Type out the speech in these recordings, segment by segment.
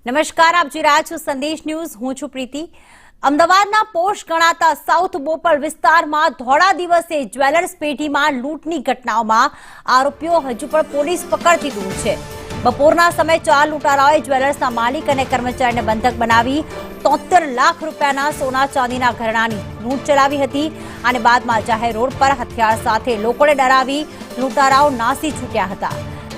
નમસ્કાર, આપ જોઈ રહ્યા છો સંદેશ ન્યૂઝ. હું છું પ્રીતિ. અમદાવાદના પોશ ગણાતા સાઉથ બોપલ વિસ્તારમાં ધોળા દિવસે જ્વેલર્સ પેઢીમાં લૂંટની ઘટનાઓમાં આરોપીઓ હજુ પણ પોલીસ પકડથી દૂર છે. બપોરના સમયે 4 લૂંટારાઓએ જ્વેલર્સના માલિક અને કર્મચારીને બંધક બનાવી 73 લાખ રૂપિયાના સોના ચાંદીના ઘરેણાની લૂંટ ચલાવી હતી અને બાદમાં જાહેર રોડ પર હથિયાર સાથે લોકોને ડરાવી લૂંટારાઓ નાસી છૂટ્યા હતા.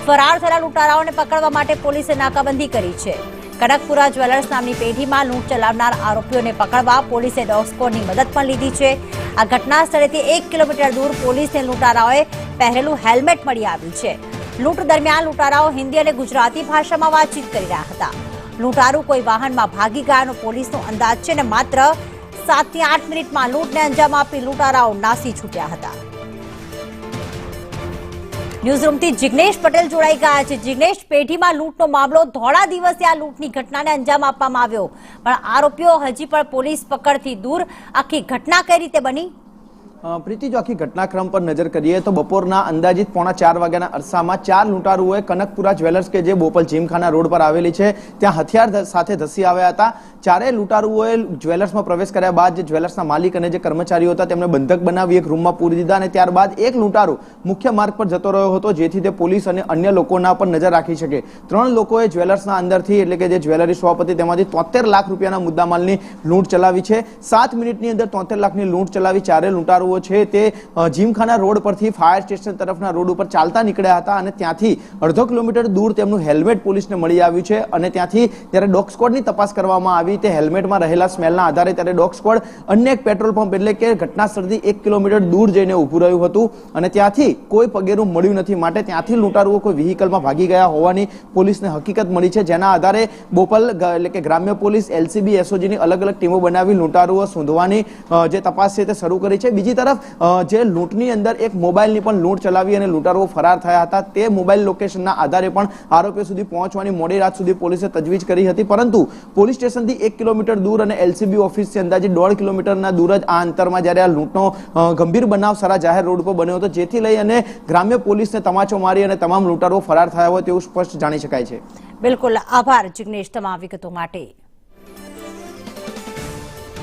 ફરાર થયેલા લૂંટારાઓને પકડવા માટે પોલીસે નાકાબંધી કરી છે. કનકપુરા જ્વેલર્સ નામની પેઢીમાં લૂંટ ચલાવનાર આરોપીઓને પકડવા પોલીસે ડોગ સ્કોડની મદદ પણ લીધી છે. આ ઘટના સ્થળેથી 1 કિલોમીટર દૂર પોલીસને લૂંટારાઓએ પહેરેલું હેલ્મેટ મળી આવ્યું છે. લૂંટ દરમિયાન લૂંટારાઓ હિન્દી અને ગુજરાતી ભાષામાં વાતચીત કરી રહ્યા હતા. લૂંટારૂ કોઈ વાહનમાં ભાગી ગયાનો પોલીસનો અંદાજ છે અને માત્ર 7 થી 8 મિનિટમાં લૂંટને અંજામ આપી લૂંટારાઓ નાસી છૂટ્યા હતા. ન્યૂઝરૂમથી જિગ્નેશ પટેલ જોડાઈ ગયા છે. જિગ્નેશ, પેઢીમાં લૂંટનો મામલો, ધોળા દિવસે આ લૂંટની ઘટનાને અંજામ આપવામાં આવ્યો, પણ આરોપીઓ હજી પણ પોલીસ પકડથી દૂર. આખી ઘટના કઈ રીતે બની? પ્રીતિ, જો આખી ઘટનાક્રમ પર નજર કરીએ તો બપોરના અંદાજિત 3:45 વાગ્યાના અરસામાં 4 લૂંટારુઓએ કનકપુરા જ્વેલર્સ કે જે બોપલ જીમખાના રોડ પર આવેલી છે ત્યાં હથિયાર સાથે ધસી આવ્યા હતા. ચારે લૂંટારુઓએ જ્વેલર્સમાં પ્રવેશ કર્યા બાદ જે જ્વેલર્સના માલિક અને જે કર્મચારીઓ હતા તેમને બંધક બનાવી એક રૂમમાં પૂરી દીધા અને ત્યારબાદ એક લૂંટારુ મુખ્ય માર્ગ પર જતો રહ્યો હતો જેથી તે પોલીસ અને અન્ય લોકોના પર નજર રાખી શકે. 3 લોકોએ જ્વેલર્સના અંદરથી એટલે કે જે જ્વેલરી શોપ હતી તેમાંથી 73 લાખ રૂપિયાના મુદ્દામાલની લૂંટ ચલાવી છે. 7 મિનિટની અંદર 73 લાખની લૂંટ ચલાવી ચારે લૂંટારુઓ છે તે જીમખાના રોડ પરથી ફાયર સ્ટેશન તરફના રોડ ઉપર ચાલતા નીકળ્યા હતા અને ત્યાંથી અડધો કિલોમીટર દૂર તેમનું હેલ્મેટ પોલીસને મળી આવ્યું છે અને ત્યાંથી જ્યારે ડોગ સ્કોડની તપાસ કરવામાં આવી તે હેલ્મેટમાં રહેલા સ્મેલના આધારે ત્યારે ડોગ સ્કોડ અન્ય એક પેટ્રોલ પંપ એટલે કે ઘટના સ્થળથી 1 કિલોમીટર દૂર જઈને ઊભું રહ્યું હતું અને ત્યાંથી કોઈ પગેરું મળ્યું નથી. માટે ત્યાંથી લૂંટારુઓ કોઈ વ્હીકલમાં ભાગી ગયા હોવાની પોલીસને હકીકત મળી છે, જેના આધારે બોપલ એટલે કે ગ્રામ્ય પોલીસ, LCB, SOGની અલગ અલગ ટીમો બનાવી લૂંટારુઓ શોધવાની જે તપાસ છે તે શરૂ કરી છે. બીજી તરફ જે લૂંટની અંદર એક મોબાઈલની પણ લૂંટ ચલાવી અને લૂંટારુઓ ફરાર થયા હતા. તે મોબાઈલ લોકેશનના આધારે પણ આરોપીઓ સુધી પહોંચવાની મોડી રાત સુધી પોલીસે તજવીજ કરી હતી, પરંતુ પોલીસ સ્ટેશનથી 1 કિલોમીટર દૂર અને LCB ઓફિસથી અંદાજે 1.5 કિલોમીટરના દૂર જ આ અંતરમાં જ્યારે આ લૂંટનો ગંભીર બનાવ સારા જાહેર રોડ પર બન્યો હતો, જેથી લઈ અને ગ્રામ્ય પોલીસને તમાચો મારી અને તમામ લૂંટારુઓ ફરાર થયા હોય તેવું સ્પષ્ટ જાણી શકાય છે. બિલકુલ, આભાર જિગ્નેશ તમામ વિગતો માટે.